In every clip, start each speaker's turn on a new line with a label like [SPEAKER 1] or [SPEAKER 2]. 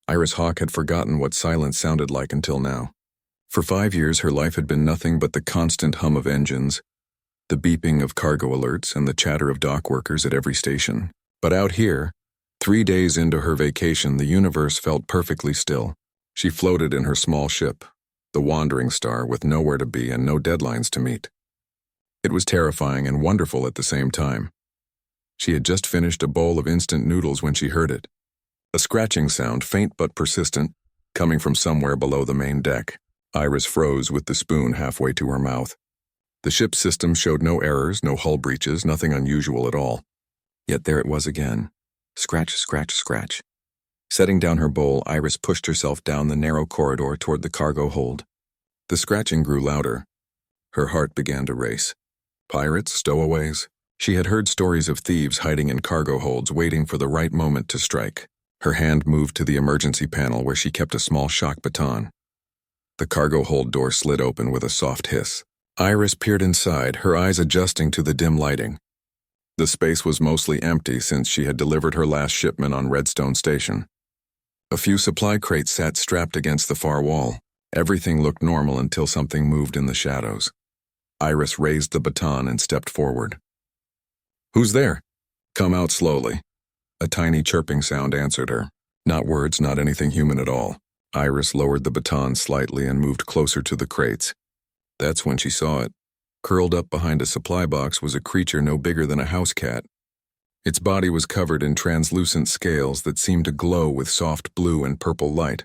[SPEAKER 1] Iris Hawke had forgotten what silence sounded like until now. For 5 years, her life had been nothing but the constant hum of engines, the beeping of cargo alerts, and the chatter of dock workers at every station. But out here, 3 days into her vacation, the universe felt perfectly still. She floated in her small ship, the wandering star, with nowhere to be and no deadlines to meet. It was terrifying and wonderful at the same time. She had just finished a bowl of instant noodles when she heard it. A scratching sound, faint but persistent, coming from somewhere below the main deck. Iris froze with the spoon halfway to her mouth. The ship's system showed no errors, no hull breaches, nothing unusual at all. Yet there it was again. Scratch, scratch, scratch. Setting down her bowl, Iris pushed herself down the narrow corridor toward the cargo hold. The scratching grew louder. Her heart began to race. Pirates, stowaways. She had heard stories of thieves hiding in cargo holds, waiting for the right moment to strike. Her hand moved to the emergency panel where she kept a small shock baton. The cargo hold door slid open with a soft hiss. Iris peered inside, her eyes adjusting to the dim lighting. The space was mostly empty since she had delivered her last shipment on Redstone Station. A few supply crates sat strapped against the far wall. Everything looked normal until something moved in the shadows. Iris raised the baton and stepped forward. "Who's there?" "Come out slowly." A tiny chirping sound answered her. Not words, not anything human at all. Iris lowered the baton slightly and moved closer to the crates. That's when she saw it. Curled up behind a supply box was a creature no bigger than a house cat. Its body was covered in translucent scales that seemed to glow with soft blue and purple light.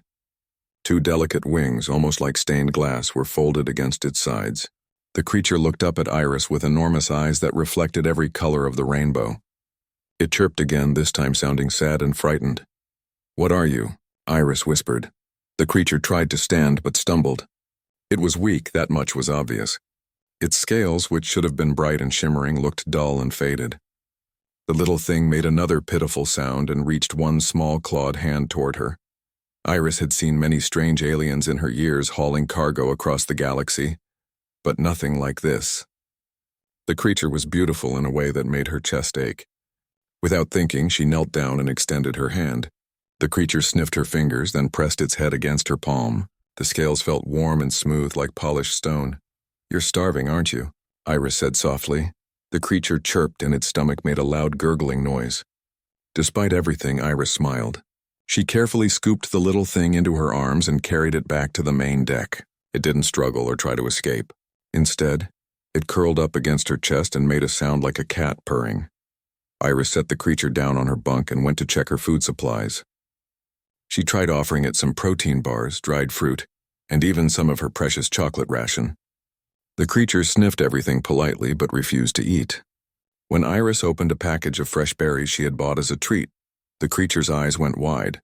[SPEAKER 1] 2 delicate wings, almost like stained glass, were folded against its sides. The creature looked up at Iris with enormous eyes that reflected every color of the rainbow. It chirped again, this time sounding sad and frightened. "What are you?" Iris whispered. The creature tried to stand but stumbled. It was weak, that much was obvious. Its scales, which should have been bright and shimmering, looked dull and faded. The little thing made another pitiful sound and reached one small clawed hand toward her. Iris had seen many strange aliens in her years hauling cargo across the galaxy, but nothing like this. The creature was beautiful in a way that made her chest ache. Without thinking, she knelt down and extended her hand. The creature sniffed her fingers, then pressed its head against her palm. The scales felt warm and smooth like polished stone. "You're starving, aren't you?" Iris said softly. The creature chirped and its stomach made a loud gurgling noise. Despite everything, Iris smiled. She carefully scooped the little thing into her arms and carried it back to the main deck. It didn't struggle or try to escape. Instead, it curled up against her chest and made a sound like a cat purring. Iris set the creature down on her bunk and went to check her food supplies. She tried offering it some protein bars, dried fruit, and even some of her precious chocolate ration. The creature sniffed everything politely but refused to eat. When Iris opened a package of fresh berries she had bought as a treat, the creature's eyes went wide.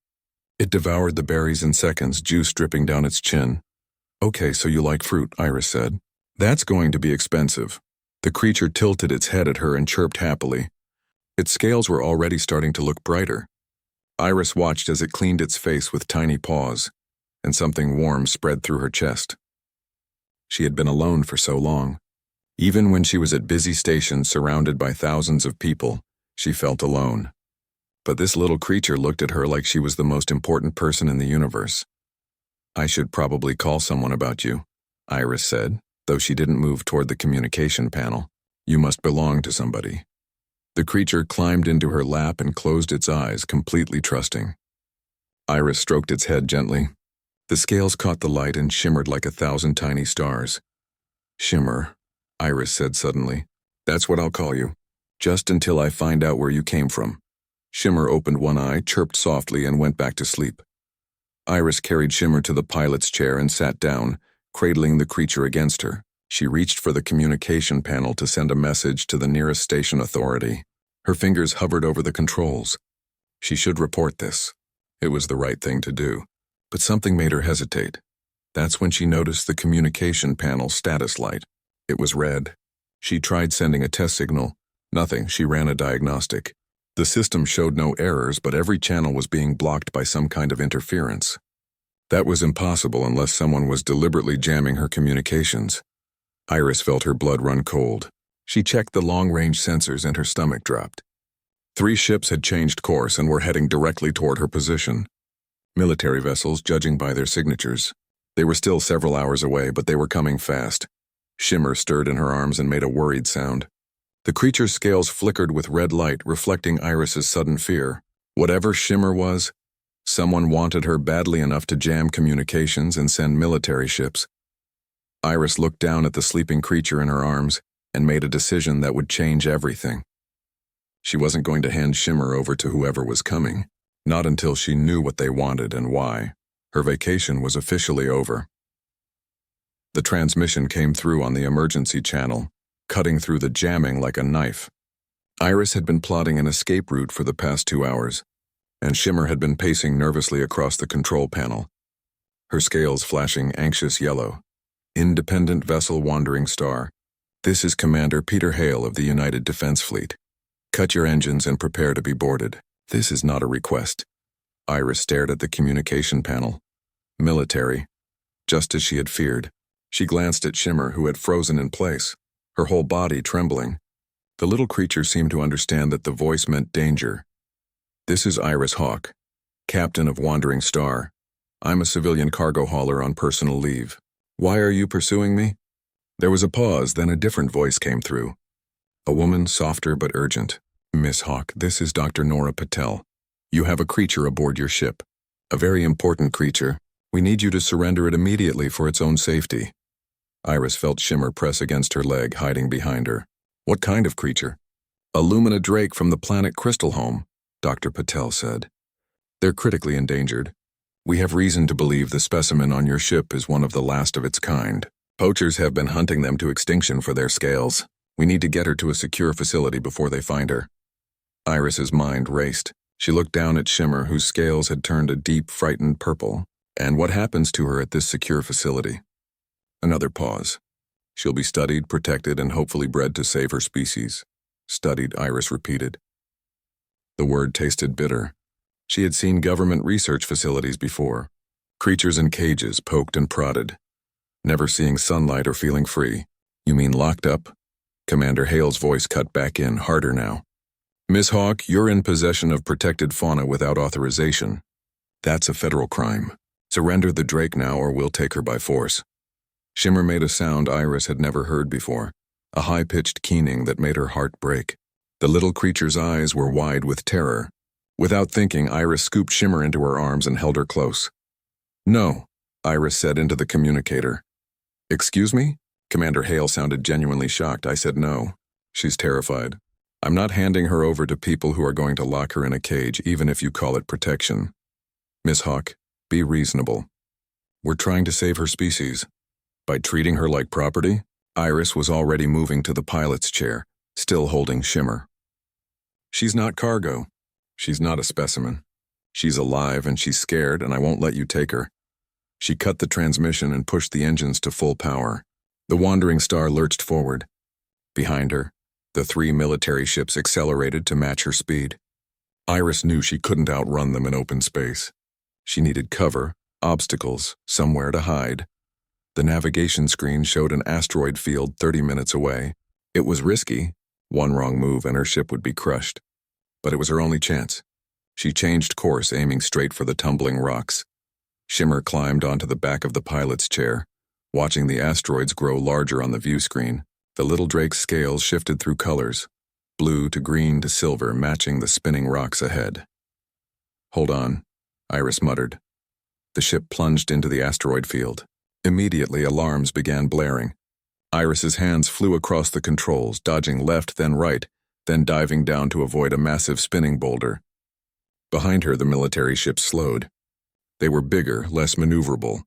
[SPEAKER 1] It devoured the berries in seconds, juice dripping down its chin. "Okay, so you like fruit," Iris said. "That's going to be expensive." The creature tilted its head at her and chirped happily. Its scales were already starting to look brighter. Iris watched as it cleaned its face with tiny paws, and something warm spread through her chest. She had been alone for so long. Even when she was at busy stations surrounded by thousands of people, she felt alone. But this little creature looked at her like she was the most important person in the universe. "I should probably call someone about you," Iris said, though she didn't move toward the communication panel. "You must belong to somebody." The creature climbed into her lap and closed its eyes, completely trusting. Iris stroked its head gently. The scales caught the light and shimmered like 1,000 tiny stars. "Shimmer," Iris said suddenly. "That's what I'll call you. Just until I find out where you came from." Shimmer opened one eye, chirped softly, and went back to sleep. Iris carried Shimmer to the pilot's chair and sat down, cradling the creature against her. She reached for the communication panel to send a message to the nearest station authority. Her fingers hovered over the controls. She should report this. It was the right thing to do. But something made her hesitate. That's when she noticed the communication panel status light. It was red. She tried sending a test signal. Nothing. She ran a diagnostic. The system showed no errors, but every channel was being blocked by some kind of interference. That was impossible unless someone was deliberately jamming her communications. Iris felt her blood run cold. She checked the long-range sensors and her stomach dropped. 3 ships had changed course and were heading directly toward her position. Military vessels, judging by their signatures. They were still several hours away, but they were coming fast. Shimmer stirred in her arms and made a worried sound. The creature's scales flickered with red light, reflecting Iris's sudden fear. Whatever Shimmer was, someone wanted her badly enough to jam communications and send military ships. Iris looked down at the sleeping creature in her arms and made a decision that would change everything. She wasn't going to hand Shimmer over to whoever was coming, not until she knew what they wanted and why. Her vacation was officially over. The transmission came through on the emergency channel, cutting through the jamming like a knife. Iris had been plotting an escape route for the past 2 hours, and Shimmer had been pacing nervously across the control panel, her scales flashing anxious yellow. Independent vessel Wandering Star. This is Commander Peter Hale of the United Defense Fleet. Cut your engines and prepare to be boarded. This is not a request. Iris stared at the communication panel. Military. Just as she had feared. She glanced at Shimmer, who had frozen in place, her whole body trembling. The little creature seemed to understand that the voice meant danger. This is Iris Hawk, captain of Wandering Star. I'm a civilian cargo hauler on personal leave. Why are you pursuing me? There was a pause, then a different voice came through. A woman, softer but urgent. Miss Hawk, this is Dr. Nora Patel. You have a creature aboard your ship. A very important creature. We need you to surrender it immediately for its own safety. Iris felt Shimmer press against her leg, hiding behind her. What kind of creature? A Lumina Drake from the planet Crystalhome, Dr. Patel said. They're critically endangered. We have reason to believe the specimen on your ship is one of the last of its kind. Poachers have been hunting them to extinction for their scales. We need to get her to a secure facility before they find her. Iris's mind raced. She looked down at Shimmer, whose scales had turned a deep, frightened purple. And what happens to her at this secure facility? Another pause. She'll be studied, protected, and hopefully bred to save her species. Studied, Iris repeated. The word tasted bitter. She had seen government research facilities before. Creatures in cages, poked and prodded. Never seeing sunlight or feeling free. You mean locked up? Commander Hale's voice cut back in, harder now. Miss Hawk, you're in possession of protected fauna without authorization. That's a federal crime. Surrender the Drake now or we'll take her by force. Shimmer made a sound Iris had never heard before, a high-pitched keening that made her heart break. The little creature's eyes were wide with terror. Without thinking, Iris scooped Shimmer into her arms and held her close. No, Iris said into the communicator. Excuse me? Commander Hale sounded genuinely shocked. I said no. She's terrified. I'm not handing her over to people who are going to lock her in a cage, even if you call it protection. Miss Hawk, be reasonable. We're trying to save her species. By treating her like property, Iris was already moving to the pilot's chair, still holding Shimmer. She's not cargo. She's not a specimen. She's alive and she's scared, and I won't let you take her. She cut the transmission and pushed the engines to full power. The Wandering Star lurched forward. Behind her, the 3 military ships accelerated to match her speed. Iris knew she couldn't outrun them in open space. She needed cover, obstacles, somewhere to hide. The navigation screen showed an asteroid field 30 minutes away. It was risky. One wrong move and her ship would be crushed. But it was her only chance. She changed course, aiming straight for the tumbling rocks. Shimmer climbed onto the back of the pilot's chair, watching the asteroids grow larger on the view screen. The little Drake's scales shifted through colors, blue to green to silver, matching the spinning rocks ahead. Hold on, Iris muttered. The ship plunged into the asteroid field. Immediately, alarms began blaring. Iris's hands flew across the controls, dodging left, then right, then diving down to avoid a massive spinning boulder. Behind her, the military ships slowed. They were bigger, less maneuverable.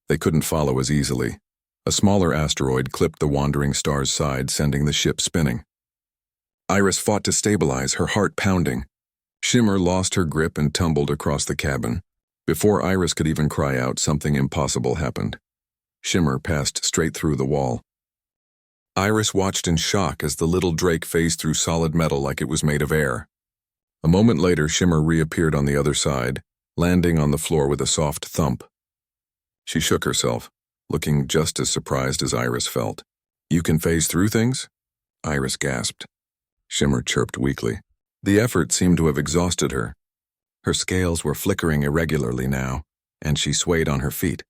[SPEAKER 1] They couldn't follow as easily. A smaller asteroid clipped the Wandering Star's side, sending the ship spinning. Iris fought to stabilize, her heart pounding. Shimmer lost her grip and tumbled across the cabin. Before Iris could even cry out, something impossible happened. Shimmer passed straight through the wall. Iris watched in shock as the little Drake phased through solid metal like it was made of air. A moment later, Shimmer reappeared on the other side, landing on the floor with a soft thump. She shook herself, looking just as surprised as Iris felt. You can phase through things? Iris gasped. Shimmer chirped weakly. The effort seemed to have exhausted her. Her scales were flickering irregularly now, and she swayed on her feet.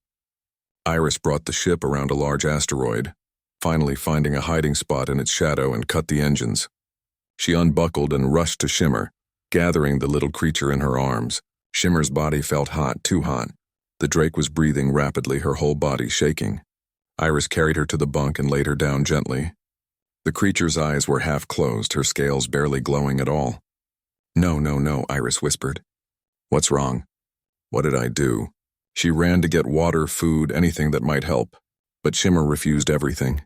[SPEAKER 1] Iris brought the ship around a large asteroid, finally finding a hiding spot in its shadow and cut the engines. She unbuckled and rushed to Shimmer, gathering the little creature in her arms. Shimmer's body felt hot, too hot. The Drake was breathing rapidly, her whole body shaking. Iris carried her to the bunk and laid her down gently. The creature's eyes were half closed, her scales barely glowing at all. "No, no, no," Iris whispered. "What's wrong? What did I do?" She ran to get water, food, anything that might help, but Shimmer refused everything.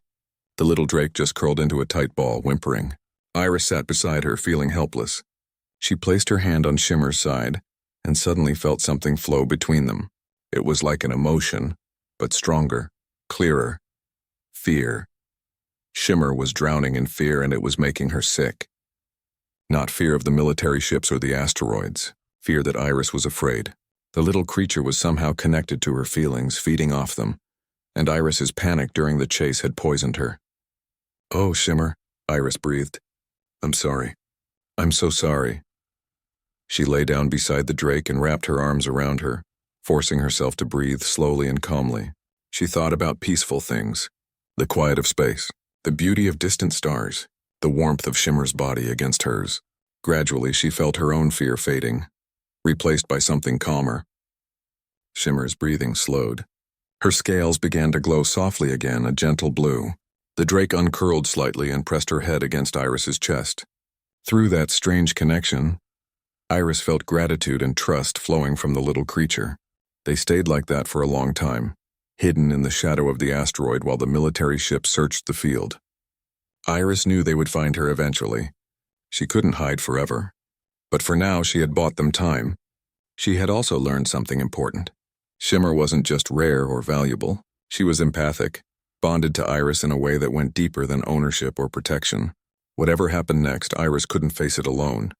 [SPEAKER 1] The little Drake just curled into a tight ball, whimpering. Iris sat beside her, feeling helpless. She placed her hand on Shimmer's side and suddenly felt something flow between them. It was like an emotion, but stronger, clearer. Fear. Shimmer was drowning in fear, and it was making her sick. Not fear of the military ships or the asteroids, fear that Iris was afraid. The little creature was somehow connected to her feelings, feeding off them, and Iris's panic during the chase had poisoned her. "Oh, Shimmer," Iris breathed. "I'm sorry. I'm so sorry." She lay down beside the Drake and wrapped her arms around her, forcing herself to breathe slowly and calmly. She thought about peaceful things, the quiet of space, the beauty of distant stars, the warmth of Shimmer's body against hers. Gradually, she felt her own fear fading, replaced by something calmer. Shimmer's breathing slowed. Her scales began to glow softly again, a gentle blue. The Drake uncurled slightly and pressed her head against Iris's chest. Through that strange connection, Iris felt gratitude and trust flowing from the little creature. They stayed like that for a long time, hidden in the shadow of the asteroid while the military ship searched the field. Iris knew they would find her eventually. She couldn't hide forever. But for now, she had bought them time. She had also learned something important. Shimmer wasn't just rare or valuable. She was empathic, bonded to Iris in a way that went deeper than ownership or protection. Whatever happened next, Iris couldn't face it alone.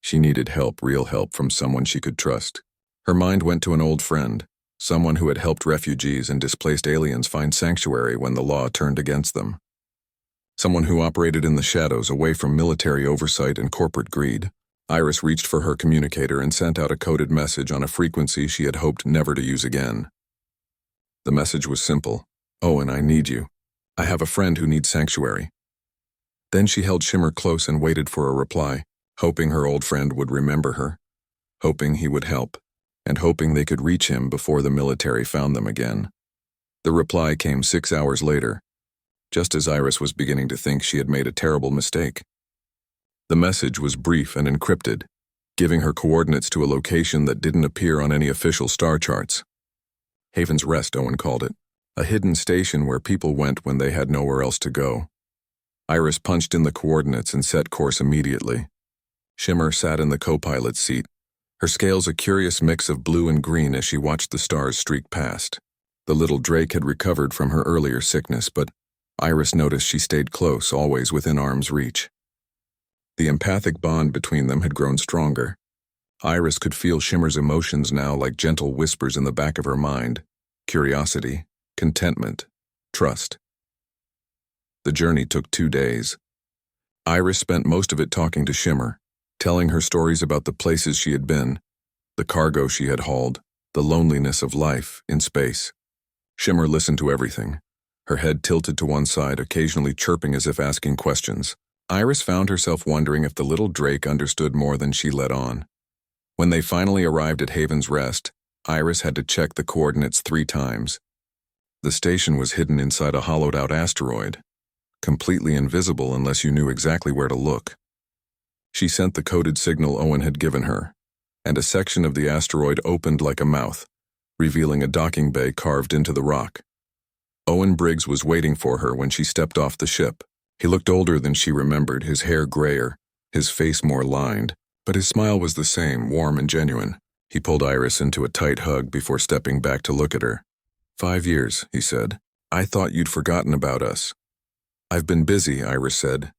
[SPEAKER 1] She needed help, real help, from someone she could trust. Her mind went to an old friend, someone who had helped refugees and displaced aliens find sanctuary when the law turned against them. Someone who operated in the shadows, away from military oversight and corporate greed. Iris reached for her communicator and sent out a coded message on a frequency she had hoped never to use again. The message was simple. "Owen, I need you. I have a friend who needs sanctuary." Then she held Shimmer close and waited for a reply, hoping her old friend would remember her, hoping he would help, and hoping they could reach him before the military found them again. The reply came 6 hours later, just as Iris was beginning to think she had made a terrible mistake. The message was brief and encrypted, giving her coordinates to a location that didn't appear on any official star charts. Haven's Rest, Owen called it, a hidden station where people went when they had nowhere else to go. Iris punched in the coordinates and set course immediately. Shimmer sat in the co-pilot's seat, her scales a curious mix of blue and green as she watched the stars streak past. The little Drake had recovered from her earlier sickness, but Iris noticed she stayed close, always within arm's reach. The empathic bond between them had grown stronger. Iris could feel Shimmer's emotions now like gentle whispers in the back of her mind: curiosity, contentment, trust. The journey took 2 days. Iris spent most of it talking to Shimmer, telling her stories about the places she had been, the cargo she had hauled, the loneliness of life in space. Shimmer listened to everything, her head tilted to one side, occasionally chirping as if asking questions. Iris found herself wondering if the little Drake understood more than she let on. When they finally arrived at Haven's Rest, Iris had to check the coordinates 3 times. The station was hidden inside a hollowed-out asteroid, completely invisible unless you knew exactly where to look. She sent the coded signal Owen had given her, and a section of the asteroid opened like a mouth, revealing a docking bay carved into the rock. Owen Briggs was waiting for her when she stepped off the ship. He looked older than she remembered, his hair grayer, his face more lined, but his smile was the same, warm and genuine. He pulled Iris into a tight hug before stepping back to look at her. 5 years, he said. I thought you'd forgotten about us. I've been busy, Iris said.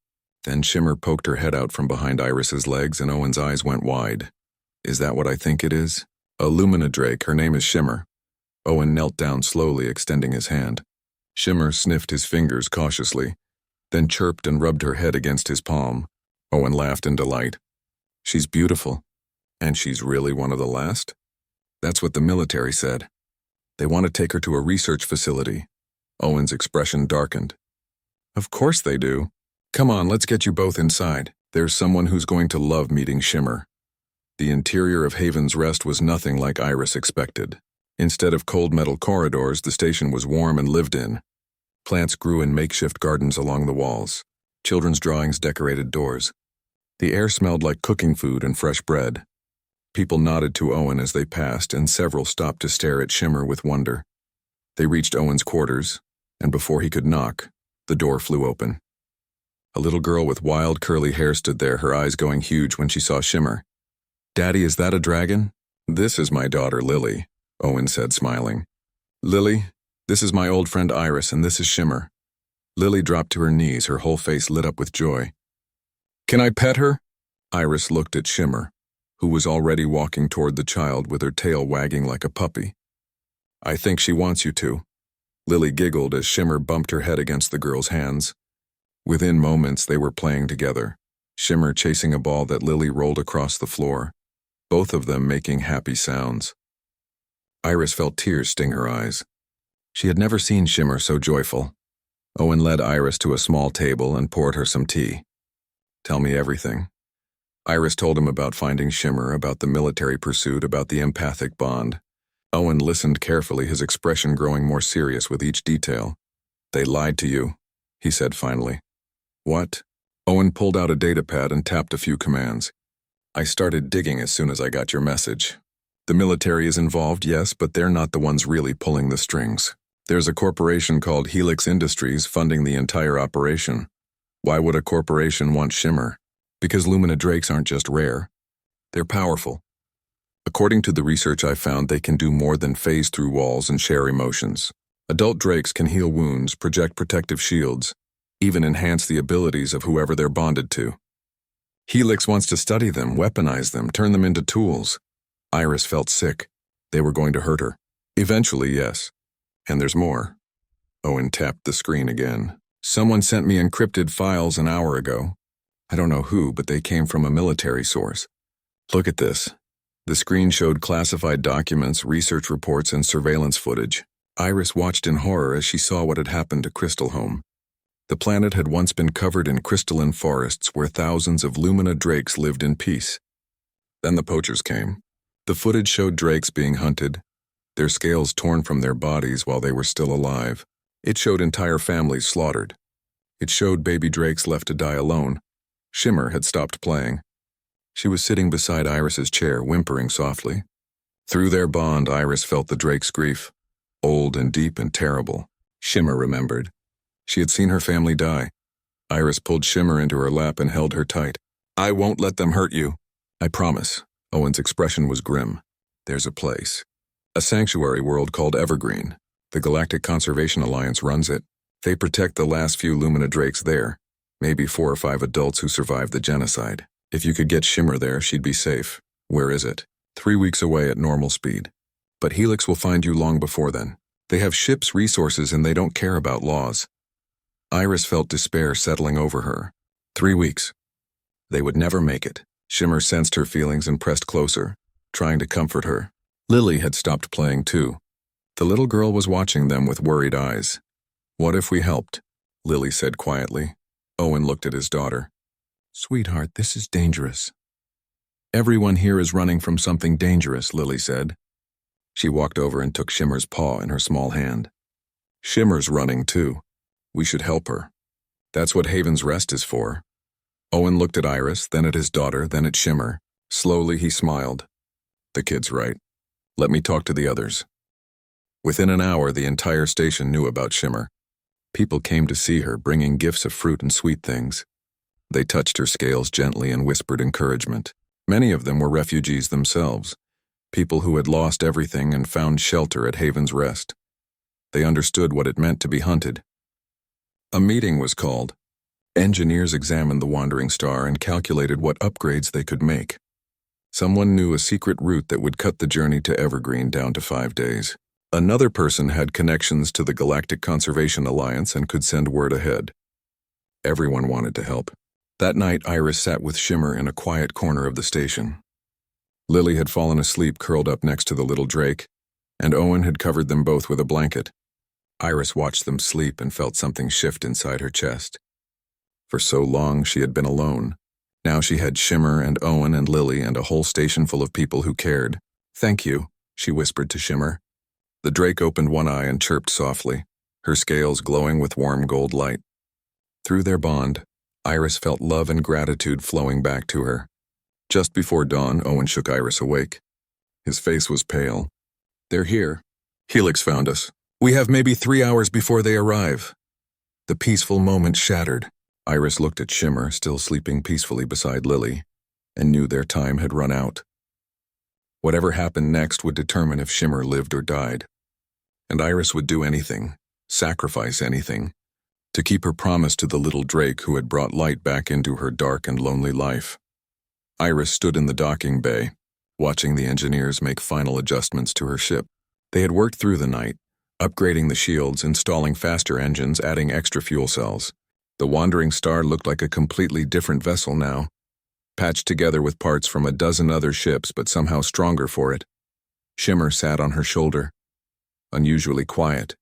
[SPEAKER 1] Then Shimmer poked her head out from behind Iris's legs and Owen's eyes went wide. Is that what I think it is? A Lumina Drake, her name is Shimmer. Owen knelt down slowly, extending his hand. Shimmer sniffed his fingers cautiously, then chirped and rubbed her head against his palm. Owen laughed in delight. She's beautiful. And she's really one of the last? That's what the military said. They want to take her to a research facility. Owen's expression darkened. Of course they do. Come on, let's get you both inside. There's someone who's going to love meeting Shimmer. The interior of Haven's Rest was nothing like Iris expected. Instead of cold metal corridors, the station was warm and lived in. Plants grew in makeshift gardens along the walls. Children's drawings decorated doors. The air smelled like cooking food and fresh bread. People nodded to Owen as they passed, and several stopped to stare at Shimmer with wonder. They reached Owen's quarters, and before he could knock, the door flew open. A little girl with wild curly hair stood there, her eyes going huge when she saw Shimmer. "Daddy, is that a dragon?" "This is my daughter, Lily," Owen said, smiling. "Lily, this is my old friend Iris, and this is Shimmer." Lily dropped to her knees, her whole face lit up with joy. "Can I pet her?" Iris looked at Shimmer, who was already walking toward the child with her tail wagging like a puppy. "I think she wants you to." Lily giggled as Shimmer bumped her head against the girl's hands. Within moments, they were playing together, Shimmer chasing a ball that Lily rolled across the floor, both of them making happy sounds. Iris felt tears sting her eyes. She had never seen Shimmer so joyful. Owen led Iris to a small table and poured her some tea. "Tell me everything." Iris told him about finding Shimmer, about the military pursuit, about the empathic bond. Owen listened carefully, his expression growing more serious with each detail. "They lied to you," he said finally. "What?" Owen pulled out a datapad and tapped a few commands. "I started digging as soon as I got your message. The military is involved, yes, but they're not the ones really pulling the strings. There's a corporation called Helix Industries funding the entire operation. Why would a corporation want Shimmer? Because Lumina Drakes aren't just rare. They're powerful. According to the research I found, they can do more than phase through walls and share emotions. Adult Drakes can heal wounds, project protective shields, even enhance the abilities of whoever they're bonded to. Helix wants to study them, weaponize them, turn them into tools." Iris felt sick. They were going to hurt her. "Eventually, yes. And there's more." Owen tapped the screen again. "Someone sent me encrypted files an hour ago. I don't know who, but they came from a military source. Look at this." The screen showed classified documents, research reports, and surveillance footage. Iris watched in horror as she saw what had happened to Crystalhome. The planet had once been covered in crystalline forests where thousands of Lumina Drakes lived in peace. Then the poachers came. The footage showed Drakes being hunted, their scales torn from their bodies while they were still alive. It showed entire families slaughtered. It showed baby Drakes left to die alone. Shimmer had stopped playing. She was sitting beside Iris's chair, whimpering softly. Through their bond, Iris felt the Drake's grief, old and deep and terrible. Shimmer remembered. She had seen her family die. Iris pulled Shimmer into her lap and held her tight. "I won't let them hurt you. I promise." Owen's expression was grim. "There's a place. A sanctuary world called Evergreen. The Galactic Conservation Alliance runs it. They protect the last few Lumina Drakes there, maybe 4 or 5 adults who survived the genocide. If you could get Shimmer there, she'd be safe. Where is it? 3 weeks away at normal speed. But Helix will find you long before then. They have ships, resources, and they don't care about laws." Iris felt despair settling over her. 3 weeks. They would never make it. Shimmer sensed her feelings and pressed closer, trying to comfort her. Lily had stopped playing too. The little girl was watching them with worried eyes. "What if we helped?" Lily said quietly. Owen looked at his daughter. "Sweetheart, this is dangerous." "Everyone here is running from something dangerous," Lily said. She walked over and took Shimmer's paw in her small hand. "Shimmer's running too. We should help her. That's what Haven's Rest is for." Owen looked at Iris, then at his daughter, then at Shimmer. Slowly he smiled. "The kid's right. Let me talk to the others." Within an hour, the entire station knew about Shimmer. People came to see her, bringing gifts of fruit and sweet things. They touched her scales gently and whispered encouragement. Many of them were refugees themselves, people who had lost everything and found shelter at Haven's Rest. They understood what it meant to be hunted. A meeting was called. Engineers examined the wandering star and calculated what upgrades they could make. Someone knew a secret route that would cut the journey to Evergreen down to 5 days. Another person had connections to the Galactic Conservation Alliance and could send word ahead. Everyone wanted to help. That night, Iris sat with Shimmer in a quiet corner of the station. Lily had fallen asleep curled up next to the little Drake, and Owen had covered them both with a blanket. Iris watched them sleep and felt something shift inside her chest. For so long she had been alone. Now she had Shimmer and Owen and Lily and a whole station full of people who cared. "Thank you," she whispered to Shimmer. The Drake opened one eye and chirped softly, her scales glowing with warm gold light. Through their bond, Iris felt love and gratitude flowing back to her. Just before dawn, Owen shook Iris awake. His face was pale. "They're here. Helix found us. We have maybe 3 hours before they arrive." The peaceful moment shattered. Iris looked at Shimmer, still sleeping peacefully beside Lily, and knew their time had run out. Whatever happened next would determine if Shimmer lived or died. And Iris would do anything, sacrifice anything, to keep her promise to the little Drake who had brought light back into her dark and lonely life. Iris stood in the docking bay, watching the engineers make final adjustments to her ship. They had worked through the night, upgrading the shields, installing faster engines, adding extra fuel cells. The Wandering Star looked like a completely different vessel now, patched together with parts from a dozen other ships but somehow stronger for it. Shimmer sat on her shoulder, unusually quiet.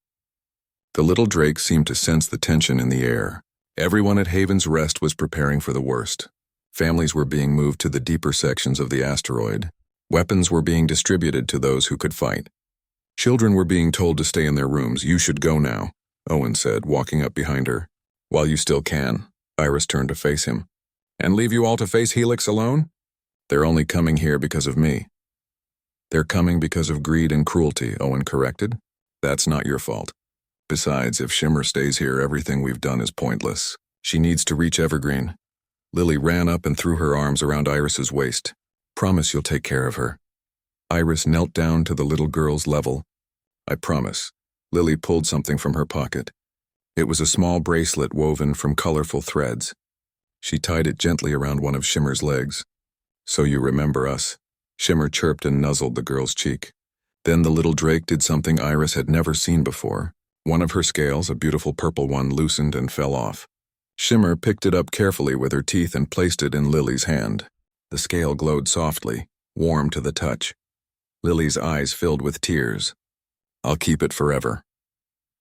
[SPEAKER 1] The little Drake seemed to sense the tension in the air. Everyone at Haven's Rest was preparing for the worst. Families were being moved to the deeper sections of the asteroid. Weapons were being distributed to those who could fight. Children were being told to stay in their rooms. "You should go now," Owen said, walking up behind her. "While you still can." Iris turned to face him. "And leave you all to face Helix alone?" "They're only coming here because of me." "They're coming because of greed and cruelty," Owen corrected. "That's not your fault. Besides, if Shimmer stays here, everything we've done is pointless. She needs to reach Evergreen." Lily ran up and threw her arms around Iris's waist. "Promise you'll take care of her." Iris knelt down to the little girl's level. "I promise." Lily pulled something from her pocket. It was a small bracelet woven from colorful threads. She tied it gently around one of Shimmer's legs. "So you remember us." Shimmer chirped and nuzzled the girl's cheek. Then the little Drake did something Iris had never seen before. One of her scales, a beautiful purple one, loosened and fell off. Shimmer picked it up carefully with her teeth and placed it in Lily's hand. The scale glowed softly, warm to the touch. Lily's eyes filled with tears. "I'll keep it forever."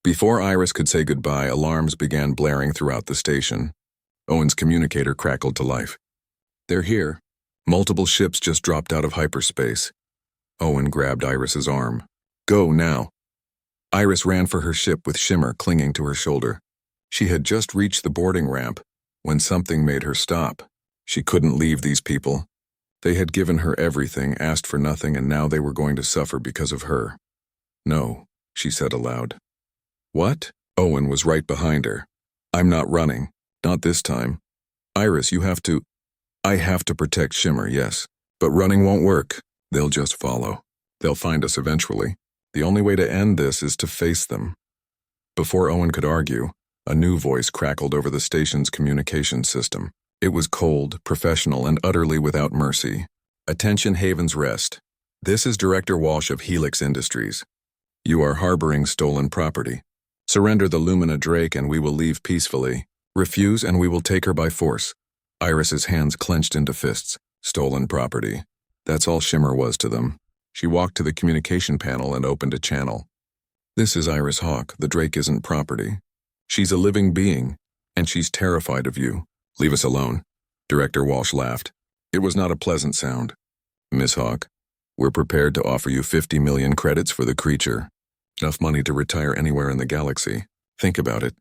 [SPEAKER 1] Before Iris could say goodbye, alarms began blaring throughout the station. Owen's communicator crackled to life. "They're here. Multiple ships just dropped out of hyperspace." Owen grabbed Iris's arm. "Go now." Iris ran for her ship with Shimmer clinging to her shoulder. She had just reached the boarding ramp when something made her stop. She couldn't leave these people. They had given her everything, asked for nothing, and now they were going to suffer because of her. "No," she said aloud. "What?" Owen was right behind her. "I'm not running. Not this time. Iris, you have to—" "I have to protect Shimmer, yes. But running won't work. They'll just follow. They'll find us eventually. The only way to end this is to face them." Before Owen could argue, a new voice crackled over the station's communication system. It was cold, professional, and utterly without mercy. "Attention Haven's Rest. This is Director Walsh of Helix Industries. You are harboring stolen property. Surrender the Lumina Drake and we will leave peacefully. Refuse and we will take her by force." Iris's hands clenched into fists. Stolen property. That's all Shimmer was to them. She walked to the communication panel and opened a channel. "This is Iris Hawk. The Drake isn't property. She's a living being, and she's terrified of you. Leave us alone." Director Walsh laughed. It was not a pleasant sound. "Miss Hawk, we're prepared to offer you 50 million credits for the creature. Enough money to retire anywhere in the galaxy. Think about it."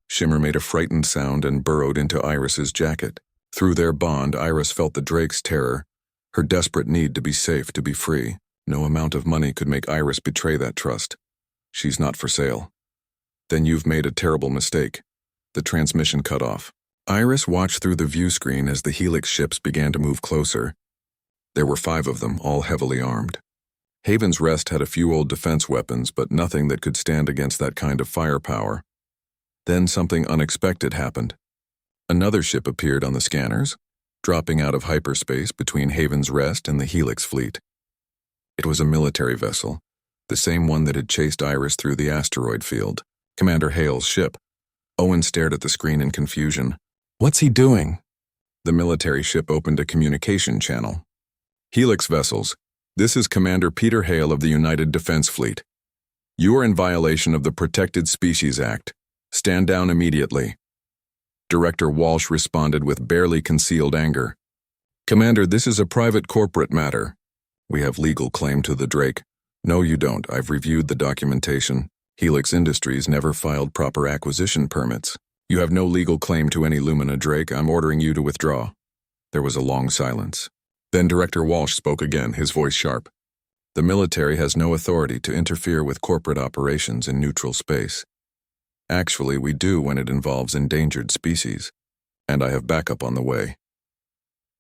[SPEAKER 1] Shimmer made a frightened sound and burrowed into Iris's jacket. Through their bond, Iris felt the Drake's terror, her desperate need to be safe, to be free. No amount of money could make Iris betray that trust. "She's not for sale." "Then you've made a terrible mistake." The transmission cut off. Iris watched through the view screen as the Helix ships began to move closer. There were 5 of them, all heavily armed. Haven's Rest had a few old defense weapons, but nothing that could stand against that kind of firepower. Then something unexpected happened. Another ship appeared on the scanners, dropping out of hyperspace between Haven's Rest and the Helix fleet. It was a military vessel, the same one that had chased Iris through the asteroid field. Commander Hale's ship. Owen stared at the screen in confusion. "What's he doing?" The military ship opened a communication channel. Helix vessels. This is Commander Peter Hale of the United Defense Fleet. You are in violation of the Protected Species Act. Stand down immediately. Director Walsh responded with barely concealed anger. Commander, this is a private corporate matter. We have legal claim to the Drake. No, you don't. I've reviewed the documentation. Helix Industries never filed proper acquisition permits. You have no legal claim to any Lumina Drake. I'm ordering you to withdraw. There was a long silence. Then Director Walsh spoke again, his voice sharp. The military has no authority to interfere with corporate operations in neutral space. Actually, we do when it involves endangered species. And I have backup on the way.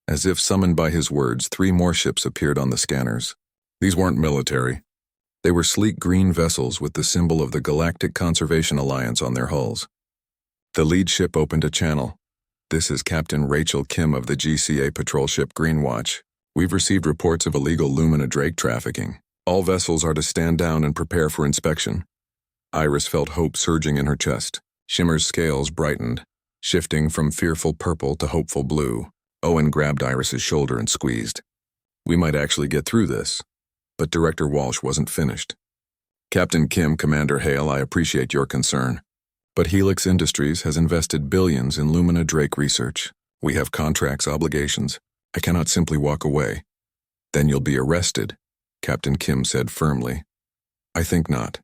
[SPEAKER 1] As if summoned by his words, 3 more ships appeared on the scanners. These weren't military. They were sleek green vessels with the symbol of the Galactic Conservation Alliance on their hulls. The lead ship opened a channel. This is Captain Rachel Kim of the GCA patrol ship Greenwatch. We've received reports of illegal Lumina Drake trafficking. All vessels are to stand down and prepare for inspection. Iris felt hope surging in her chest. Shimmer's scales brightened, shifting from fearful purple to hopeful blue. Owen grabbed Iris's shoulder and squeezed. We might actually get through this. But Director Walsh wasn't finished. Captain Kim, Commander Hale, I appreciate your concern. But Helix Industries has invested billions in Lumina Drake research. We have contracts, obligations. I cannot simply walk away. Then you'll be arrested, Captain Kim said firmly. I think not.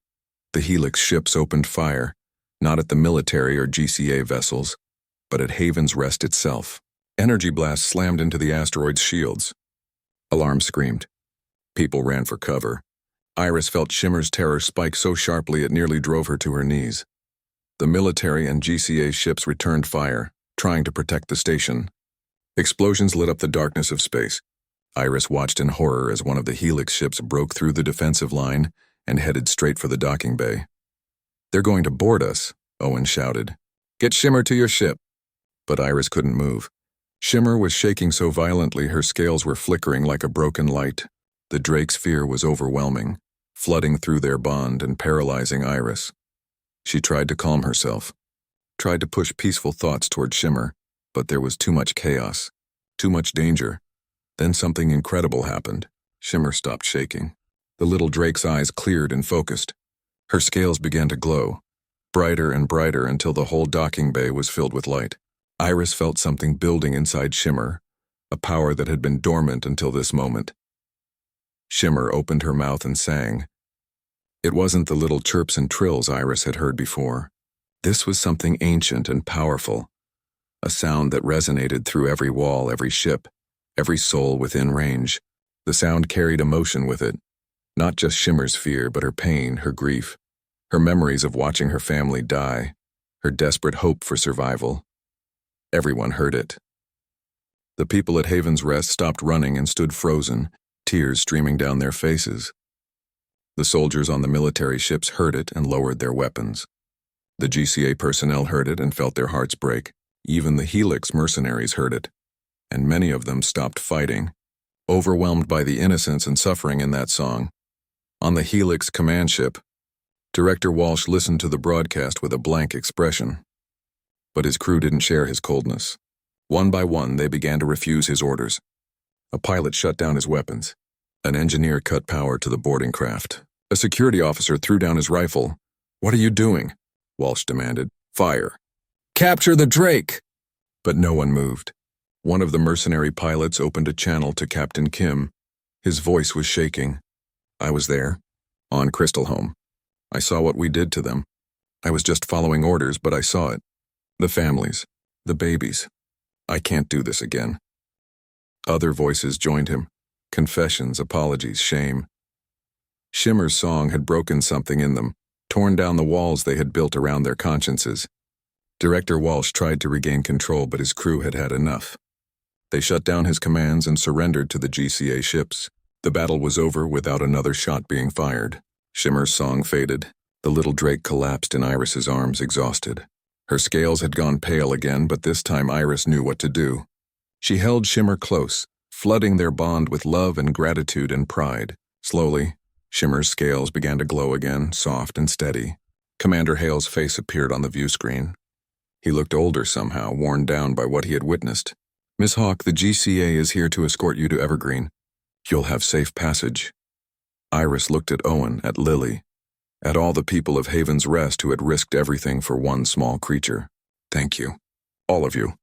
[SPEAKER 1] The Helix ships opened fire, not at the military or GCA vessels, but at Haven's Rest itself. Energy blasts slammed into the asteroid's shields. Alarms screamed. People ran for cover. Iris felt Shimmer's terror spike so sharply it nearly drove her to her knees. The military and GCA ships returned fire, trying to protect the station. Explosions lit up the darkness of space. Iris watched in horror as one of the Helix ships broke through the defensive line and headed straight for the docking bay. They're going to board us, Owen shouted. Get Shimmer to your ship. But Iris couldn't move. Shimmer was shaking so violently her scales were flickering like a broken light. The Drake's fear was overwhelming, flooding through their bond and paralyzing Iris. She tried to calm herself, tried to push peaceful thoughts toward Shimmer, but there was too much chaos, too much danger. Then something incredible happened. Shimmer stopped shaking. The little Drake's eyes cleared and focused. Her scales began to glow, brighter and brighter until the whole docking bay was filled with light. Iris felt something building inside Shimmer, a power that had been dormant until this moment. Shimmer opened her mouth and sang. It wasn't the little chirps and trills Iris had heard before. This was something ancient and powerful, a sound that resonated through every wall, every ship, every soul within range. The sound carried emotion with it, not just Shimmer's fear, but her pain, her grief, her memories of watching her family die, her desperate hope for survival. Everyone heard it. The people at Haven's Rest stopped running and stood frozen, tears streaming down their faces. The soldiers on the military ships heard it and lowered their weapons. The GCA personnel heard it and felt their hearts break. Even the Helix mercenaries heard it, and many of them stopped fighting, overwhelmed by the innocence and suffering in that song. On the Helix command ship, Director Walsh listened to the broadcast with a blank expression. But his crew didn't share his coldness. One by one, they began to refuse his orders. A pilot shut down his weapons. An engineer cut power to the boarding craft. A security officer threw down his rifle. What are you doing? Walsh demanded. Fire. Capture the Drake! But no one moved. One of the mercenary pilots opened a channel to Captain Kim. His voice was shaking. I was there, on Crystal Home. I saw what we did to them. I was just following orders, but I saw it. The families, the babies. I can't do this again. Other voices joined him. Confessions, apologies, shame. Shimmer's song had broken something in them, torn down the walls they had built around their consciences. Director Walsh tried to regain control, but his crew had had enough. They shut down his commands and surrendered to the GCA ships. The battle was over without another shot being fired. Shimmer's song faded. The little Drake collapsed in Iris's arms, exhausted. Her scales had gone pale again, but this time Iris knew what to do. She held Shimmer close, flooding their bond with love and gratitude and pride. Slowly, Shimmer's scales began to glow again, soft and steady. Commander Hale's face appeared on the view screen. He looked older somehow, worn down by what he had witnessed. Miss Hawk, the GCA is here to escort you to Evergreen. You'll have safe passage. Iris looked at Owen, at Lily, at all the people of Haven's Rest who had risked everything for one small creature. Thank you. All of you.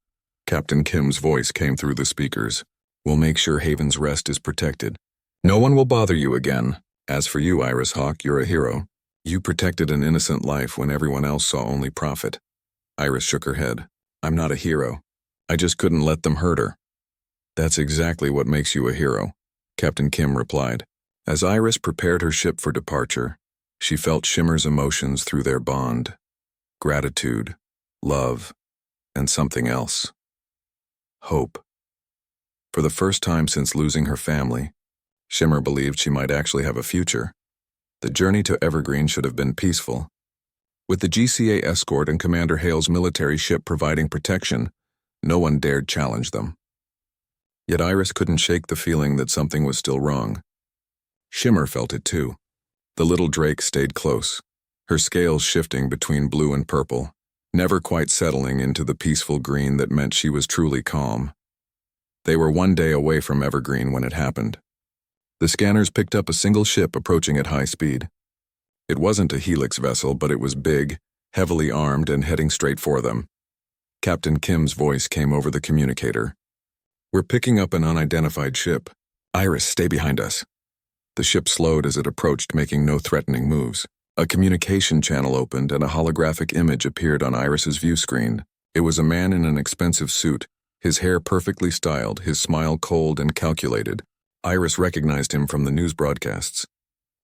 [SPEAKER 1] Captain Kim's voice came through the speakers. We'll make sure Haven's Rest is protected. No one will bother you again. As for you, Iris Hawk, you're a hero. You protected an innocent life when everyone else saw only profit. Iris shook her head. I'm not a hero. I just couldn't let them hurt her. That's exactly what makes you a hero, Captain Kim replied. As Iris prepared her ship for departure, she felt Shimmer's emotions through their bond. Gratitude, love, and something else. Hope. For the first time since losing her family, Shimmer believed she might actually have a future. The journey to Evergreen should have been peaceful. With the GCA escort and Commander Hale's military ship providing protection, no one dared challenge them. Yet Iris couldn't shake the feeling that something was still wrong. Shimmer felt it too. The little drake stayed close, her scales shifting between blue and purple, never quite settling into the peaceful green that meant she was truly calm. They were one day away from Evergreen when it happened. The scanners picked up a single ship approaching at high speed. It wasn't a Helix vessel, but it was big, heavily armed, and heading straight for them. Captain Kim's voice came over the communicator. We're picking up an unidentified ship. Iris, stay behind us. The ship slowed as it approached, making no threatening moves. A communication channel opened and a holographic image appeared on Iris's view screen. It was a man in an expensive suit, his hair perfectly styled, his smile cold and calculated. Iris recognized him from the news broadcasts.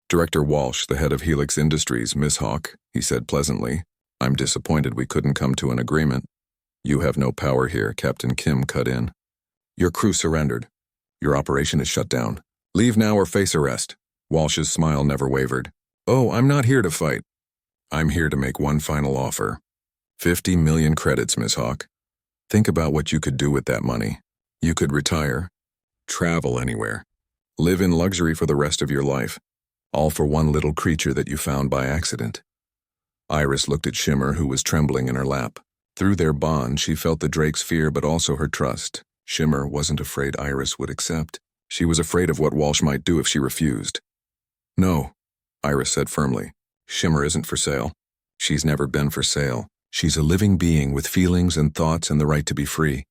[SPEAKER 1] Director Walsh, the head of Helix Industries, Miss Hawk, he said pleasantly. I'm disappointed we couldn't come to an agreement. You have no power here, Captain Kim cut in. Your crew surrendered. Your operation is shut down. Leave now or face arrest. Walsh's smile never wavered. Oh, I'm not here to fight. I'm here to make one final offer. 50 million credits, Miss Hawk. Think about what you could do with that money. You could retire, travel anywhere, live in luxury for the rest of your life, all for one little creature that you found by accident. Iris looked at Shimmer, who was trembling in her lap. Through their bond, she felt the drake's fear but also her trust. Shimmer wasn't afraid Iris would accept. She was afraid of what Walsh might do if she refused. No, Iris said firmly. Shimmer isn't for sale. She's never been for sale. She's a living being with feelings and thoughts and the right to be free.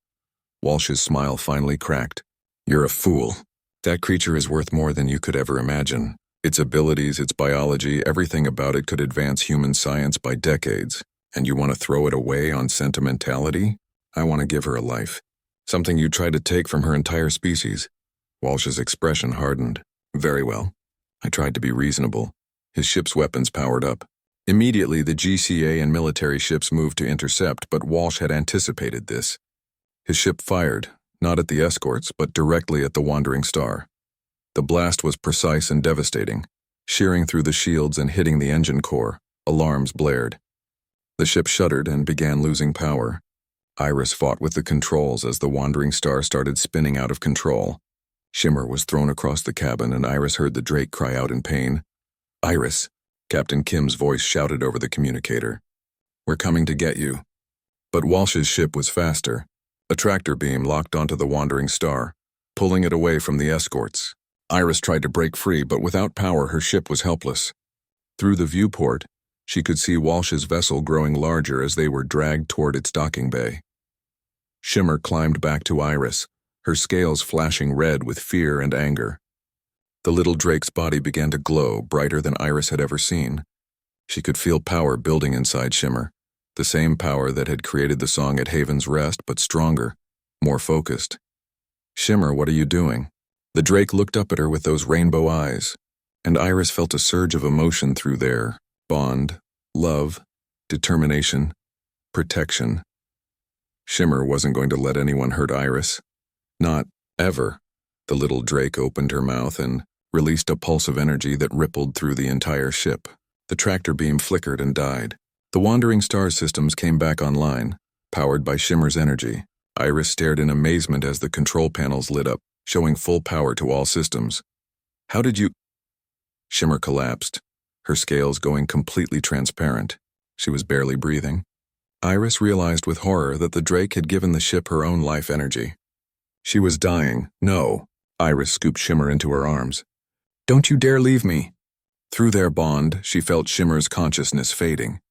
[SPEAKER 1] Walsh's smile finally cracked. You're a fool. That creature is worth more than you could ever imagine. Its abilities, its biology, everything about it could advance human science by decades. And you want to throw it away on sentimentality? I want to give her a life. Something you tried to take from her entire species. Walsh's expression hardened. Very well. I tried to be reasonable. His ship's weapons powered up. Immediately, the GCA and military ships moved to intercept, but Walsh had anticipated this. His ship fired, not at the escorts, but directly at the Wandering Star. The blast was precise and devastating, shearing through the shields and hitting the engine core. Alarms blared. The ship shuddered and began losing power. Iris fought with the controls as the Wandering Star started spinning out of control. Shimmer was thrown across the cabin and Iris heard the drake cry out in pain. Iris, Captain Kim's voice shouted over the communicator. We're coming to get you. But Walsh's ship was faster. A tractor beam locked onto the Wandering Star, pulling it away from the escorts. Iris tried to break free, but without power her ship was helpless. Through the viewport, she could see Walsh's vessel growing larger as they were dragged toward its docking bay. Shimmer climbed back to Iris, her scales flashing red with fear and anger. The little drake's body began to glow, brighter than Iris had ever seen. She could feel power building inside Shimmer, the same power that had created the song at Haven's Rest, but stronger, more focused. Shimmer, what are you doing? The drake looked up at her with those rainbow eyes, and Iris felt a surge of emotion through there. Bond, love, determination, protection. Shimmer wasn't going to let anyone hurt Iris. Not ever. The little drake opened her mouth and released a pulse of energy that rippled through the entire ship. The tractor beam flickered and died. The Wandering Star systems came back online, powered by Shimmer's energy. Iris stared in amazement as the control panels lit up, showing full power to all systems. How did you... Shimmer collapsed, her scales going completely transparent. She was barely breathing. Iris realized with horror that the drake had given the ship her own life energy. She was dying. No, Iris scooped Shimmer into her arms. "Don't you dare leave me." Through their bond, she felt Shimmer's consciousness fading.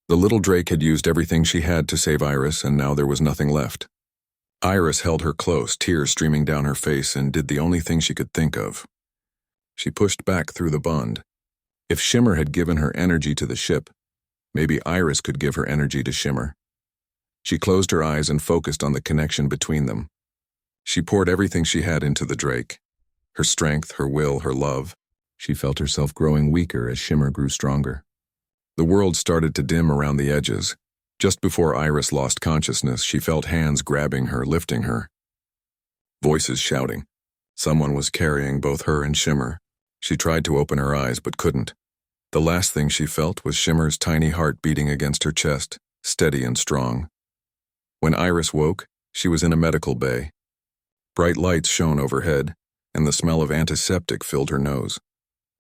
[SPEAKER 1] The little drake had used everything she had to save Iris, and now there was nothing left. Iris held her close, tears streaming down her face, and did the only thing she could think of. She pushed back through the bond. If Shimmer had given her energy to the ship, maybe Iris could give her energy to Shimmer. She closed her eyes and focused on the connection between them. She poured everything she had into the drake. Her strength, her will, her love. She felt herself growing weaker as Shimmer grew stronger. The world started to dim around the edges. Just before Iris lost consciousness, she felt hands grabbing her, lifting her. Voices shouting. Someone was carrying both her and Shimmer. She tried to open her eyes but couldn't. The last thing she felt was Shimmer's tiny heart beating against her chest, steady and strong. When Iris woke, she was in a medical bay. Bright lights shone overhead, and the smell of antiseptic filled her nose.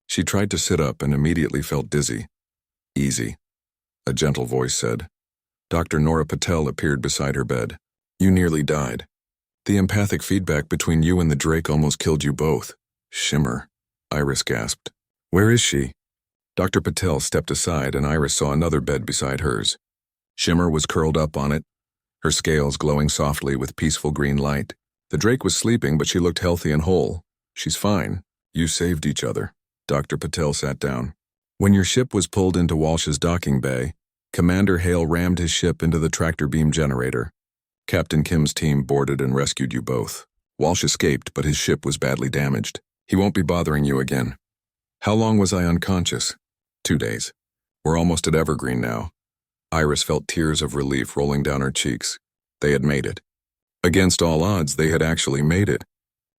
[SPEAKER 1] She tried to sit up and immediately felt dizzy. "Easy," a gentle voice said. Dr. Nora Patel appeared beside her bed. "You nearly died. The empathic feedback between you and the drake almost killed you both." "Shimmer," Iris gasped. "Where is she?" Dr. Patel stepped aside and Iris saw another bed beside hers. Shimmer was curled up on it, her scales glowing softly with peaceful green light. The drake was sleeping, but she looked healthy and whole. "She's fine. You saved each other." Dr. Patel sat down. "When your ship was pulled into Walsh's docking bay, Commander Hale rammed his ship into the tractor beam generator. Captain Kim's team boarded and rescued you both. Walsh escaped, but his ship was badly damaged. He won't be bothering you again." "How long was I unconscious?" 2 days. "We're almost at Evergreen now." Iris felt tears of relief rolling down her cheeks. They had made it. Against all odds, they had actually made it.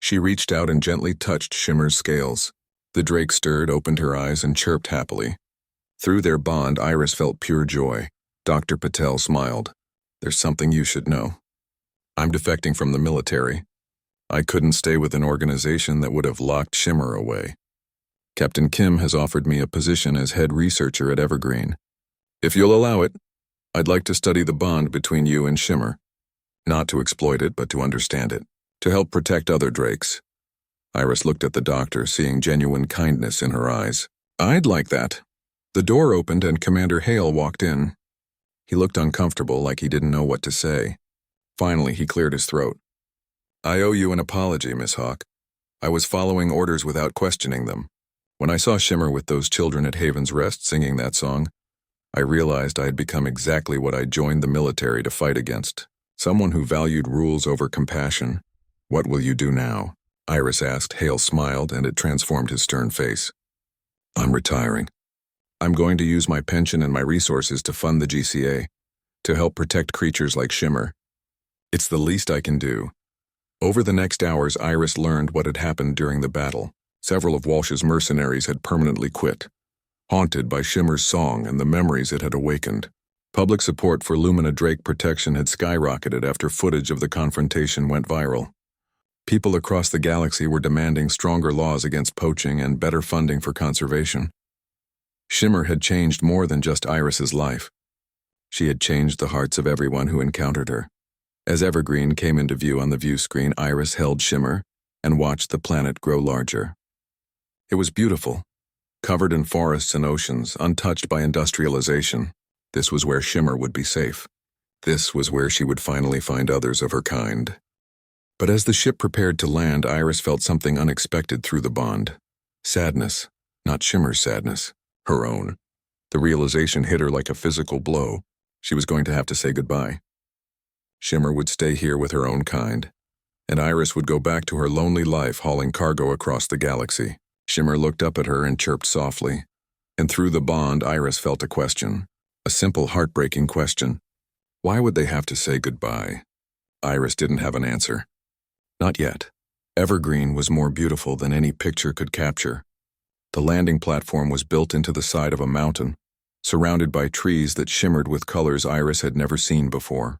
[SPEAKER 1] She reached out and gently touched Shimmer's scales. The drake stirred, opened her eyes, and chirped happily. Through their bond, Iris felt pure joy. Dr. Patel smiled. "There's something you should know. I'm defecting from the military. I couldn't stay with an organization that would have locked Shimmer away. Captain Kim has offered me a position as head researcher at Evergreen. If you'll allow it, I'd like to study the bond between you and Shimmer. Not to exploit it, but to understand it. To help protect other drakes." Iris looked at the doctor, seeing genuine kindness in her eyes. "I'd like that." The door opened and Commander Hale walked in. He looked uncomfortable, like he didn't know what to say. Finally, he cleared his throat. "I owe you an apology, Miss Hawk. I was following orders without questioning them. When I saw Shimmer with those children at Haven's Rest singing that song, I realized I had become exactly what I joined the military to fight against. Someone who valued rules over compassion. What will you do now?" Iris asked. Hale smiled, and it transformed his stern face. "I'm retiring. I'm going to use my pension and my resources to fund the GCA, to help protect creatures like Shimmer. It's the least I can do." Over the next hours, Iris learned what had happened during the battle. Several of Walsh's mercenaries had permanently quit, haunted by Shimmer's song and the memories it had awakened. Public support for Lumina Drake protection had skyrocketed after footage of the confrontation went viral. People across the galaxy were demanding stronger laws against poaching and better funding for conservation. Shimmer had changed more than just Iris's life. She had changed the hearts of everyone who encountered her. As Evergreen came into view on the view screen, Iris held Shimmer and watched the planet grow larger. It was beautiful, covered in forests and oceans, untouched by industrialization. This was where Shimmer would be safe. This was where she would finally find others of her kind. But as the ship prepared to land, Iris felt something unexpected through the bond. Sadness, not Shimmer's sadness, her own. The realization hit her like a physical blow. She was going to have to say goodbye. Shimmer would stay here with her own kind, and Iris would go back to her lonely life hauling cargo across the galaxy. Shimmer looked up at her and chirped softly, and through the bond, Iris felt a question. A simple, heartbreaking question. Why would they have to say goodbye? Iris didn't have an answer. Not yet. Evergreen was more beautiful than any picture could capture. The landing platform was built into the side of a mountain, surrounded by trees that shimmered with colors Iris had never seen before.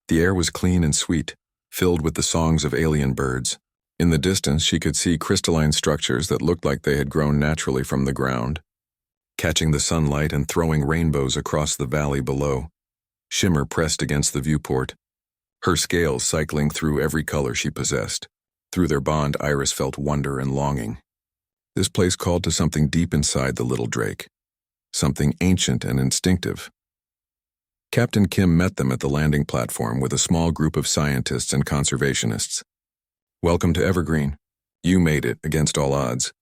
[SPEAKER 1] The air was clean and sweet, filled with the songs of alien birds. In the distance, she could see crystalline structures that looked like they had grown naturally from the ground, catching the sunlight and throwing rainbows across the valley below. Shimmer pressed against the viewport, her scales cycling through every color she possessed. Through their bond, Iris felt wonder and longing. This place called to something deep inside the little drake, something ancient and instinctive. Captain Kim met them at the landing platform with a small group of scientists and conservationists. "Welcome to Evergreen. You made it, against all odds."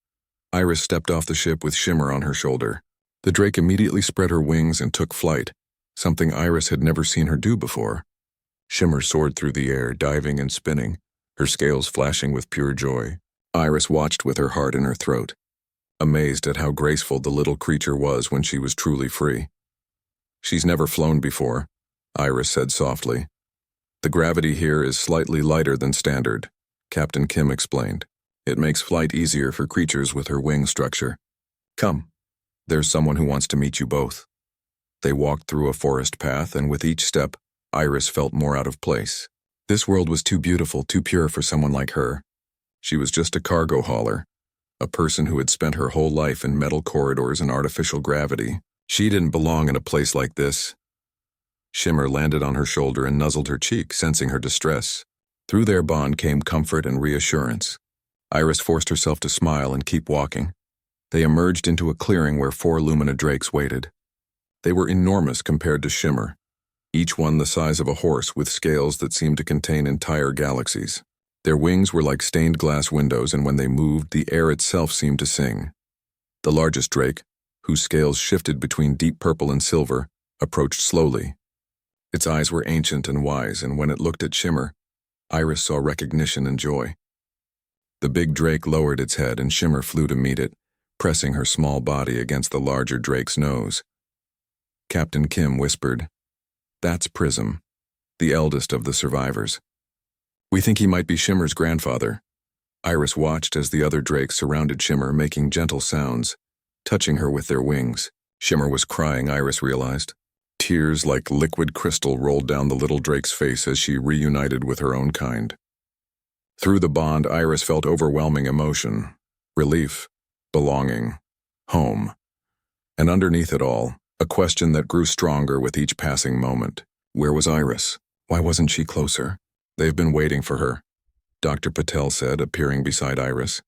[SPEAKER 1] Iris stepped off the ship with Shimmer on her shoulder. The drake immediately spread her wings and took flight, something Iris had never seen her do before. Shimmer soared through the air, diving and spinning, her scales flashing with pure joy. Iris watched with her heart in her throat, amazed at how graceful the little creature was when she was truly free. "She's never flown before," Iris said softly. "The gravity here is slightly lighter than standard," Captain Kim explained. "It makes flight easier for creatures with her wing structure. Come, there's someone who wants to meet you both." They walked through a forest path, and with each step, Iris felt more out of place. This world was too beautiful, too pure for someone like her. She was just a cargo hauler, a person who had spent her whole life in metal corridors and artificial gravity. She didn't belong in a place like this. Shimmer landed on her shoulder and nuzzled her cheek, sensing her distress. Through their bond came comfort and reassurance. Iris forced herself to smile and keep walking. They emerged into a clearing where 4 Lumina drakes waited. They were enormous compared to Shimmer, each one the size of a horse with scales that seemed to contain entire galaxies. Their wings were like stained glass windows, and when they moved, the air itself seemed to sing. The largest drake, whose scales shifted between deep purple and silver, approached slowly. Its eyes were ancient and wise, and when it looked at Shimmer, Iris saw recognition and joy. The big drake lowered its head, and Shimmer flew to meet it, pressing her small body against the larger drake's nose. Captain Kim whispered, "That's Prism, the eldest of the survivors. We think he might be Shimmer's grandfather." Iris watched as the other drakes surrounded Shimmer, making gentle sounds, touching her with their wings. Shimmer was crying, Iris realized. Tears like liquid crystal rolled down the little drake's face as she reunited with her own kind. Through the bond, Iris felt overwhelming emotion, relief, belonging, home. And underneath it all, a question that grew stronger with each passing moment. Where was Iris? Why wasn't she closer? "They've been waiting for her," Dr. Patel said, appearing beside Iris.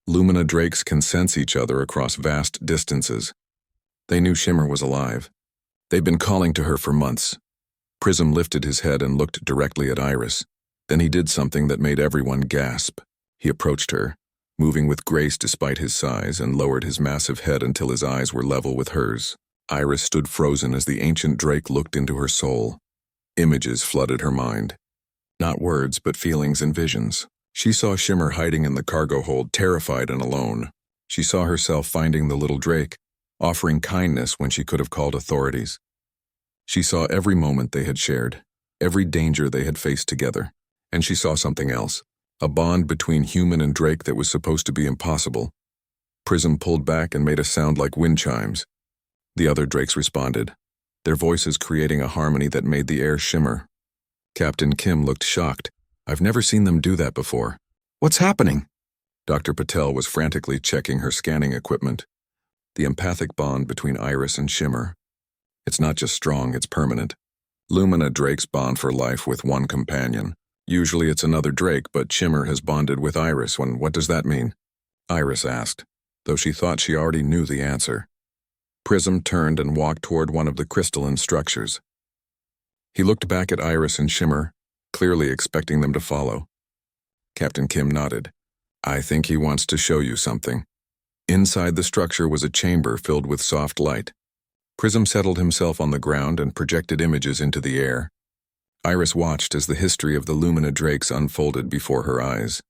[SPEAKER 1] Lumina drakes can sense each other across vast distances. They knew Shimmer was alive. They'd been calling to her for months. Prism lifted his head and looked directly at Iris. Then he did something that made everyone gasp. He approached her, moving with grace despite his size, and lowered his massive head until his eyes were level with hers. Iris stood frozen as the ancient drake looked into her soul. Images flooded her mind. Not words, but feelings and visions. She saw Shimmer hiding in the cargo hold, terrified and alone. She saw herself finding the little drake, offering kindness when she could have called authorities. She saw every moment they had shared, every danger they had faced together. And she saw something else, a bond between human and drake that was supposed to be impossible. Prism pulled back and made a sound like wind chimes. The other drakes responded, their voices creating a harmony that made the air shimmer. Captain Kim looked shocked. "I've never seen them do that before." "What's happening?" Dr. Patel was frantically checking her scanning equipment. The empathic bond between Iris and Shimmer. It's not just strong, it's permanent. Lumina drakes bond for life with one companion. Usually it's another drake, but Shimmer has bonded with Iris. What does that mean? Iris asked, though she thought she already knew the answer. Prism turned and walked toward one of the crystalline structures. He looked back at Iris and Shimmer, clearly expecting them to follow. Captain Kim nodded. "I think he wants to show you something." Inside the structure was a chamber filled with soft light. Prism settled himself on the ground and projected images into the air. Iris watched as the history of the Lumina drakes unfolded before her eyes.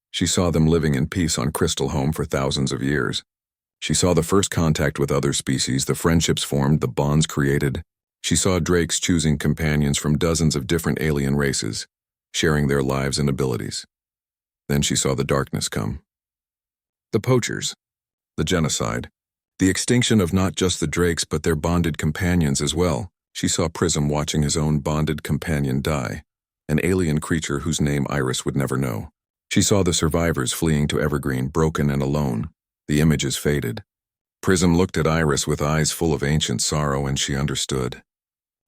[SPEAKER 1] She saw them living in peace on Crystal Home for thousands of years. She saw the first contact with other species, the friendships formed, the bonds created. She saw drakes choosing companions from dozens of different alien races, sharing their lives and abilities. Then she saw the darkness come. The poachers, the genocide, the extinction of not just the drakes but their bonded companions as well. She saw Prism watching his own bonded companion die, an alien creature whose name Iris would never know. She saw the survivors fleeing to Evergreen, broken and alone. The images faded. Prism looked at Iris with eyes full of ancient sorrow, and she understood.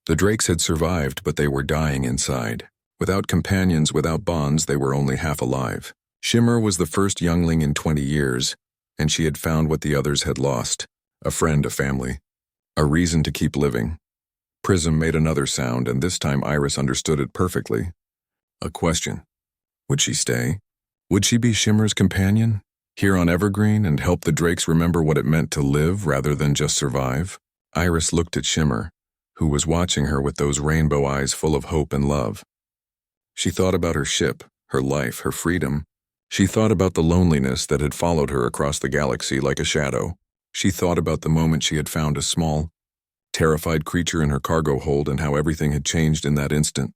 [SPEAKER 1] The drakes had survived, but they were dying inside. Without companions, without bonds, they were only half alive. Shimmer was the first youngling in 20 years, and she had found what the others had lost: a friend, a family, a reason to keep living. Prism made another sound, and this time Iris understood it perfectly. A question. Would she stay? Would she be Shimmer's companion, here on Evergreen, and help the Drakes remember what it meant to live rather than just survive? Iris looked at Shimmer, who was watching her with those rainbow eyes full of hope and love. She thought about her ship, her life, her freedom. She thought about the loneliness that had followed her across the galaxy like a shadow. She thought about the moment she had found a small, terrified creature in her cargo hold and how everything had changed in that instant.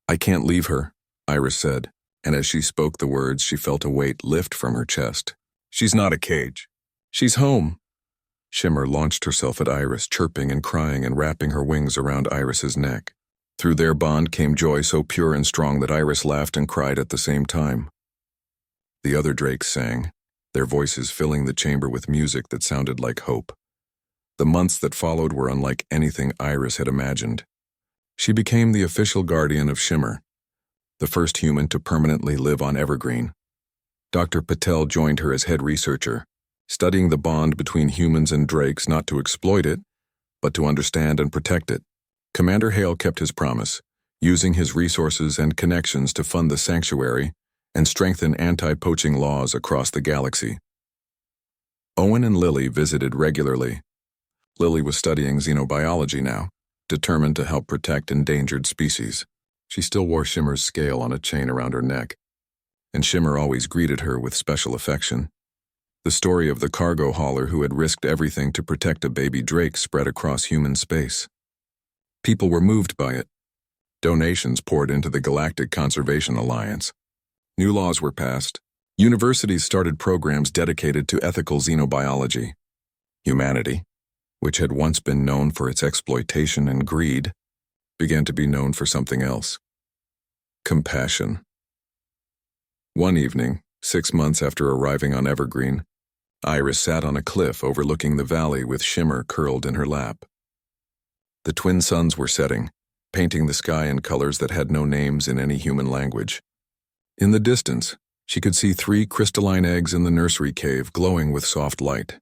[SPEAKER 1] "I can't leave her," Iris said, and as she spoke the words, she felt a weight lift from her chest. "She's not a cage. She's home." Shimmer launched herself at Iris, chirping and crying and wrapping her wings around Iris's neck. Through their bond came joy so pure and strong that Iris laughed and cried at the same time. The other Drakes sang, their voices filling the chamber with music that sounded like hope. The months that followed were unlike anything Iris had imagined. She became the official guardian of Shimmer, the first human to permanently live on Evergreen. Dr. Patel joined her as head researcher, studying the bond between humans and Drakes, not to exploit it, but to understand and protect it. Commander Hale kept his promise, using his resources and connections to fund the sanctuary and strengthen anti-poaching laws across the galaxy. Owen and Lily visited regularly. Lily was studying xenobiology now, determined to help protect endangered species. She still wore Shimmer's scale on a chain around her neck, and Shimmer always greeted her with special affection. The story of the cargo hauler who had risked everything to protect a baby Drake spread across human space. People were moved by it. Donations poured into the Galactic Conservation Alliance. New laws were passed. Universities started programs dedicated to ethical xenobiology. Humanity, which had once been known for its exploitation and greed, began to be known for something else: compassion. One evening, 6 months after arriving on Evergreen, Iris sat on a cliff overlooking the valley with Shimmer curled in her lap. The twin suns were setting, painting the sky in colors that had no names in any human language. In the distance, she could see 3 crystalline eggs in the nursery cave glowing with soft light.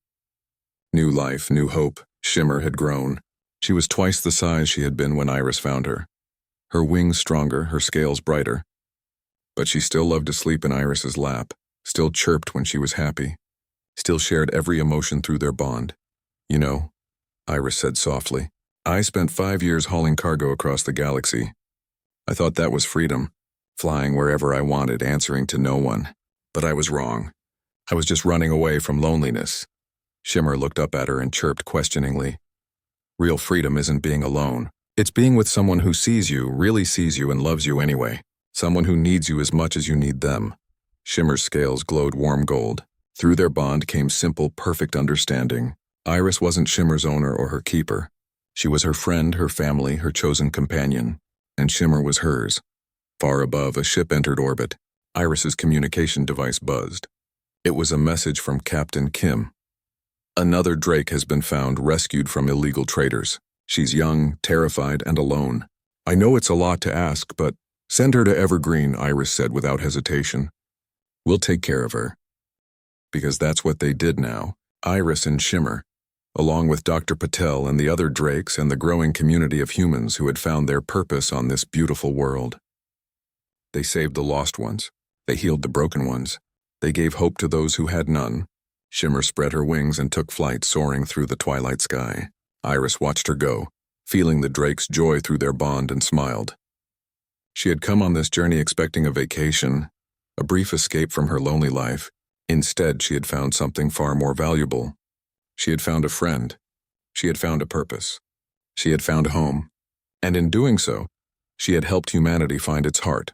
[SPEAKER 1] New life, new hope. Shimmer had grown. She was twice the size she had been when Iris found her. Her wings stronger, her scales brighter. But she still loved to sleep in Iris's lap, still chirped when she was happy, still shared every emotion through their bond. "You know," Iris said softly, "I spent 5 years hauling cargo across the galaxy. I thought that was freedom, flying wherever I wanted, answering to no one. But I was wrong. I was just running away from loneliness." Shimmer looked up at her and chirped questioningly. "Real freedom isn't being alone. It's being with someone who sees you, really sees you, and loves you anyway. Someone who needs you as much as you need them." Shimmer's scales glowed warm gold. Through their bond came simple, perfect understanding. Iris wasn't Shimmer's owner or her keeper. She was her friend, her family, her chosen companion. And Shimmer was hers. Far above, a ship entered orbit. Iris's communication device buzzed. It was a message from Captain Kim. "Another Drake has been found, rescued from illegal traders. She's young, terrified, and alone. I know it's a lot to ask, but send her to Evergreen," Iris said without hesitation. "We'll take care of her." Because that's what they did now, Iris and Shimmer, along with Dr. Patel and the other Drakes and the growing community of humans who had found their purpose on this beautiful world. They saved the lost ones. They healed the broken ones. They gave hope to those who had none. Shimmer spread her wings and took flight, soaring through the twilight sky. Iris watched her go, feeling the Drakes' joy through their bond, and smiled. She had come on this journey expecting a vacation, a brief escape from her lonely life. Instead, she had found something far more valuable. She had found a friend. She had found a purpose. She had found a home. And in doing so, she had helped humanity find its heart.